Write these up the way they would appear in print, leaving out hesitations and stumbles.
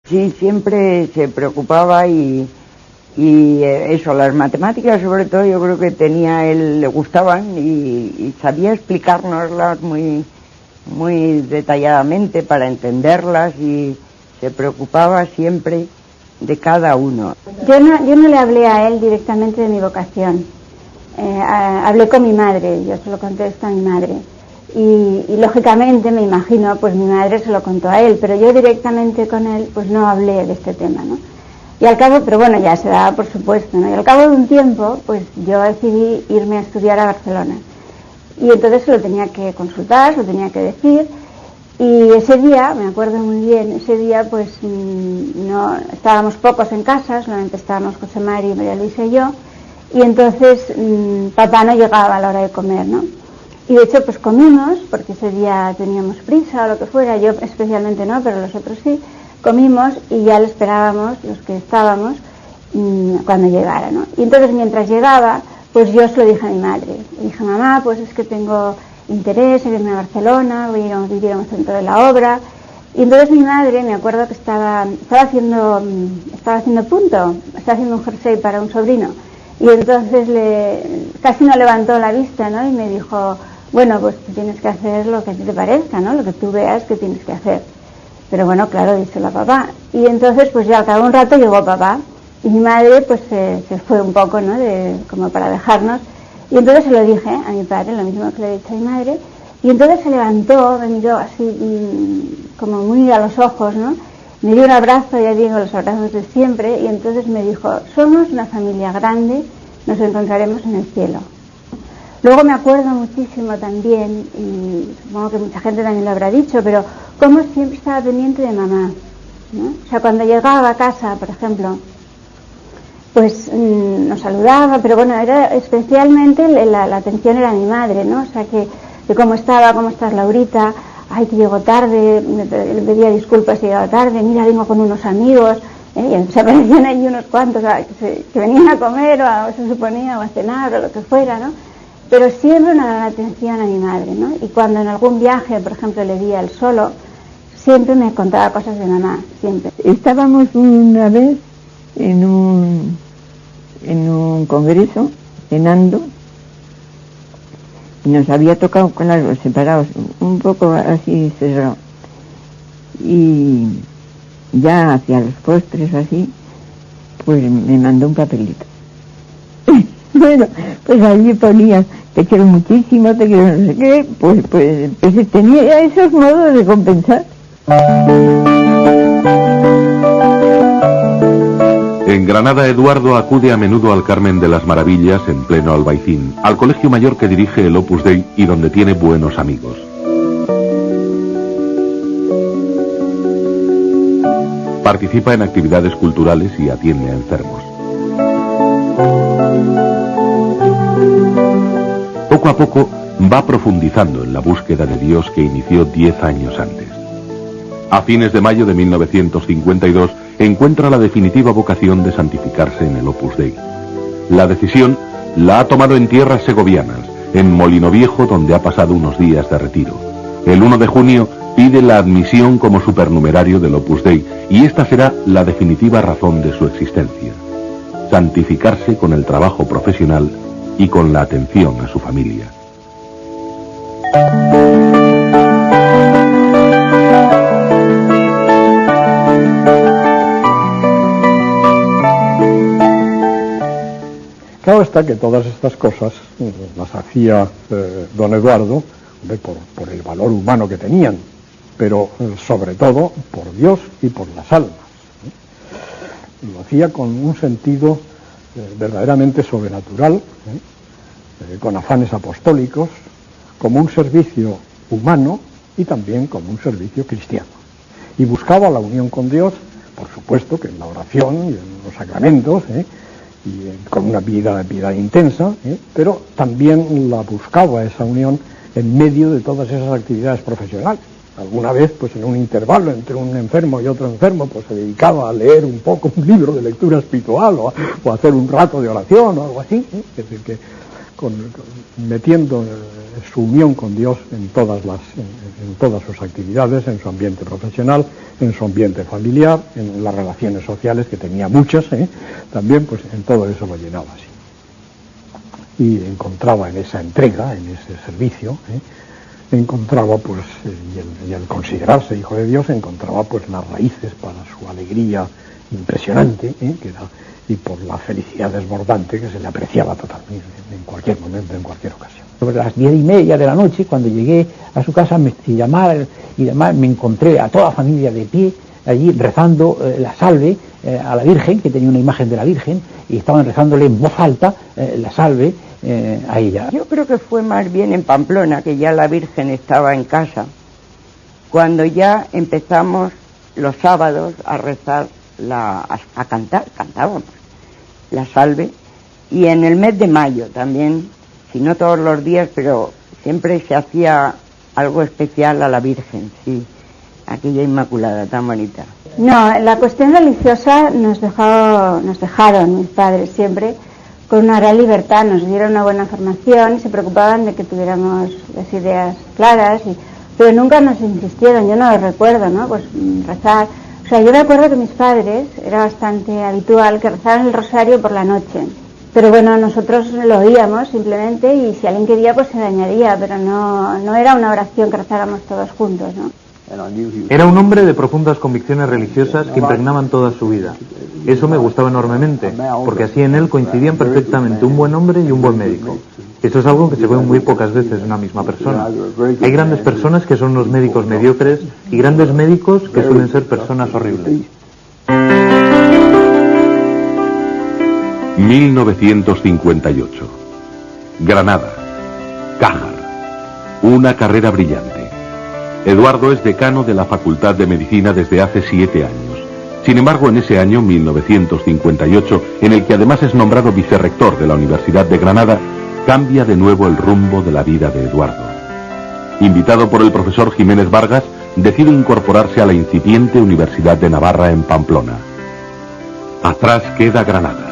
Sí, siempre se preocupaba y eso, las matemáticas sobre todo yo creo que le gustaban y sabía explicárnoslas muy, muy detalladamente para entenderlas y se preocupaba siempre de cada uno. Yo no le hablé a él directamente de mi vocación, hablé con mi madre, yo se lo conté esto a mi madre y lógicamente me imagino pues mi madre se lo contó a él, pero yo directamente con él pues no hablé de este tema, ¿no? Y al cabo, pero bueno, ya se daba por supuesto, ¿no? Y al cabo de un tiempo pues yo decidí irme a estudiar a Barcelona y entonces se lo tenía que consultar, se lo tenía que decir. Y ese día, me acuerdo muy bien, ese día pues no estábamos pocos en casa, solamente estábamos José Mari, María Luisa y yo, y entonces papá no llegaba a la hora de comer, ¿no? Y de hecho pues comimos, porque ese día teníamos prisa o lo que fuera, yo especialmente no, pero los otros sí, comimos y ya le esperábamos, los que estábamos, cuando llegara, ¿no? Y entonces mientras llegaba, pues yo se lo dije a mi madre, le dije, mamá, pues es que tengo interés en irme a Barcelona, voy a ir a vivir a un centro de la obra. Y entonces mi madre, me acuerdo que estaba haciendo un jersey para un sobrino, y entonces casi no levantó la vista, ¿no? Y me dijo, bueno, pues tú tienes que hacer lo que a ti te parezca, ¿no? Lo que tú veas que tienes que hacer. Pero bueno, claro, díselo a papá. Y entonces pues ya al cabo de un rato llegó papá, y mi madre pues se fue un poco, ¿no? Como para dejarnos. Y entonces se lo dije a mi padre, lo mismo que le he dicho a mi madre, y entonces se levantó, me miró así, como muy a los ojos, ¿no? Me dio un abrazo, ya digo, los abrazos de siempre, y entonces me dijo, somos una familia grande, nos encontraremos en el cielo. Luego me acuerdo muchísimo también, y supongo que mucha gente también lo habrá dicho, pero cómo siempre estaba pendiente de mamá, ¿no? O sea, cuando llegaba a casa, por ejemplo, pues nos saludaba, pero bueno, era especialmente la atención era mi madre, ¿no? O sea, que cómo estás Laurita, ay, que llego tarde, le pedía disculpas si llegaba tarde, mira, vengo con unos amigos, y se aparecían ahí unos cuantos que venían a comer o se suponía, o a cenar o lo que fuera, ¿no? Pero siempre una gran atención a mi madre, ¿no? Y cuando en algún viaje, por ejemplo, le vi a él solo, siempre me contaba cosas de mamá, siempre. Estábamos una vez en un congreso, cenando, y nos había tocado con los separados, un poco así cerrado, y ya hacia los postres así, pues me mandó un papelito. Bueno, pues allí ponía, te quiero muchísimo, te quiero no sé qué, pues tenía esos modos de compensar. En Granada, Eduardo acude a menudo al Carmen de las Maravillas, en pleno Albaicín, al colegio mayor que dirige el Opus Dei y donde tiene buenos amigos. Participa en actividades culturales y atiende a enfermos. Poco a poco va profundizando en la búsqueda de Dios que inició 10 años antes. A fines de mayo de 1952 encuentra la definitiva vocación de santificarse en el Opus Dei. La decisión la ha tomado en tierras segovianas, en Molino Viejo, donde ha pasado unos días de retiro. El 1 de junio pide la admisión como supernumerario del Opus Dei, y esta será la definitiva razón de su existencia: santificarse con el trabajo profesional y con la atención a su familia. Claro está que todas estas cosas las hacía don Eduardo por el valor humano que tenían, pero sobre todo por Dios y por las almas. Lo hacía con un sentido verdaderamente sobrenatural, con afanes apostólicos, como un servicio humano y también como un servicio cristiano. Y buscaba la unión con Dios, por supuesto que en la oración y en los sacramentos, y con una vida intensa, pero también la buscaba esa unión en medio de todas esas actividades profesionales. Alguna vez, pues en un intervalo entre un enfermo y otro enfermo, pues se dedicaba a leer un poco un libro de lectura espiritual o a hacer un rato de oración o algo así. Es decir, metiendo su unión con Dios en todas sus actividades, en su ambiente profesional, en su ambiente familiar, en las relaciones sociales, que tenía muchas, también, pues en todo eso lo llenaba así. Y encontraba en esa entrega, en ese servicio, encontraba pues, y el considerarse hijo de Dios, encontraba pues las raíces para su alegría impresionante, que era, y por la felicidad desbordante que se le apreciaba totalmente en cualquier momento, en cualquier ocasión. Sobre las 10:30 de la noche, cuando llegué a su casa y demás, me encontré a toda la familia de pie allí rezando la salve a la Virgen, que tenía una imagen de la Virgen, y estaban rezándole en voz alta la salve a ella. Yo creo que fue más bien en Pamplona, que ya la Virgen estaba en casa, cuando ya empezamos los sábados a rezar, a cantábamos la salve, y en el mes de mayo también, si no todos los días, pero siempre se hacía algo especial a la Virgen, sí, aquella Inmaculada tan bonita. No, la cuestión religiosa nos dejaron mis padres siempre con una gran libertad, nos dieron una buena formación y se preocupaban de que tuviéramos las ideas claras, pero nunca nos insistieron, yo no lo recuerdo, ¿no? Pues rezar. O sea, yo me acuerdo que mis padres, era bastante habitual que rezaran el rosario por la noche. Pero bueno, nosotros lo oíamos simplemente, y si alguien quería pues se le añadía, pero no era una oración que rezáramos todos juntos, ¿no? Era un hombre de profundas convicciones religiosas que impregnaban toda su vida. Eso me gustaba enormemente, porque así en él coincidían perfectamente un buen hombre y un buen médico. Eso es algo que se ve muy pocas veces en una misma persona. Hay grandes personas que son unos médicos mediocres y grandes médicos que suelen ser personas horribles. 1958. Granada. Cájar. Una carrera brillante. Eduardo es decano de la Facultad de Medicina desde hace 7 años. Sin embargo, en ese año, 1958, en el que además es nombrado vicerrector de la Universidad de Granada, cambia de nuevo el rumbo de la vida de Eduardo. Invitado por el profesor Jiménez Vargas, decide incorporarse a la incipiente Universidad de Navarra en Pamplona. Atrás queda Granada,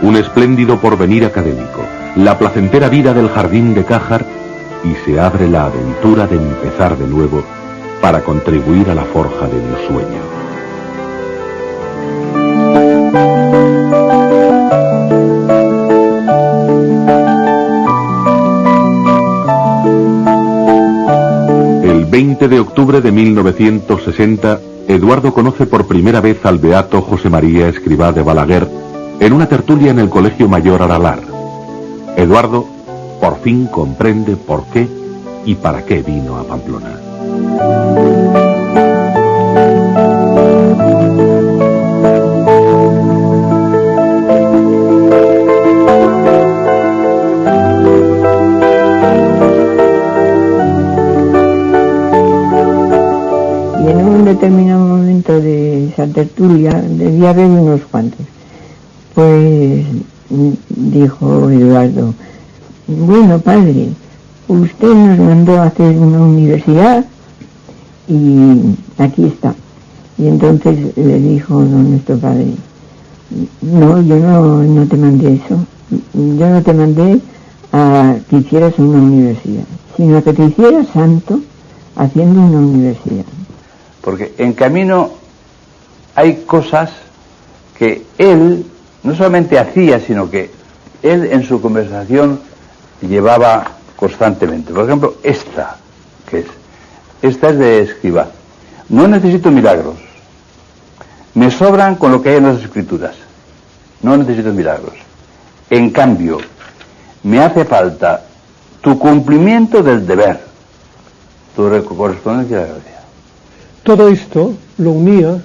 un espléndido porvenir académico, la placentera vida del jardín de Cájar, y se abre la aventura de empezar de nuevo para contribuir a la forja de un sueño. El 20 de octubre de 1960, Eduardo conoce por primera vez al beato José María Escrivá de Balaguer en una tertulia en el Colegio Mayor Aralar. Eduardo por fin comprende por qué y para qué vino a Pamplona. Y en un determinado momento de esa tertulia debía haber unos cuantos. Pues dijo Eduardo: bueno, padre, usted nos mandó a hacer una universidad y aquí está. Y entonces le dijo nuestro padre: no, yo no te mandé eso. Yo no te mandé a que hicieras una universidad, sino a que te hicieras santo haciendo una universidad. Porque en camino hay cosas que él no solamente hacía, sino que él en su conversación llevaba constantemente. Por ejemplo, esta es de Escrivá. No necesito milagros. Me sobran con lo que hay en las Escrituras. No necesito milagros. En cambio, me hace falta tu cumplimiento del deber, tu correspondencia a la gracia. Todo esto lo unía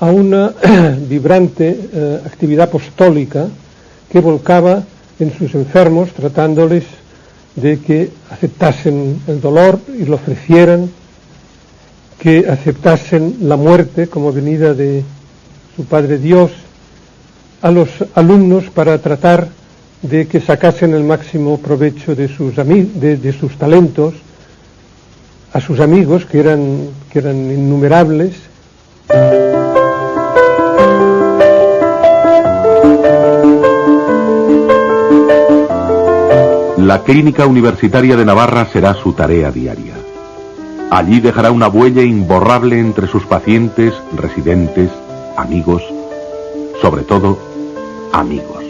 a una vibrante actividad apostólica que volcaba en sus enfermos, tratándoles de que aceptasen el dolor y lo ofrecieran, que aceptasen la muerte como venida de su Padre Dios, a los alumnos para tratar de que sacasen el máximo provecho de sus talentos, a sus amigos, que eran innumerables. la Clínica Universitaria de Navarra será su tarea diaria. Allí dejará una huella imborrable entre sus pacientes, residentes, amigos, sobre todo, amigos.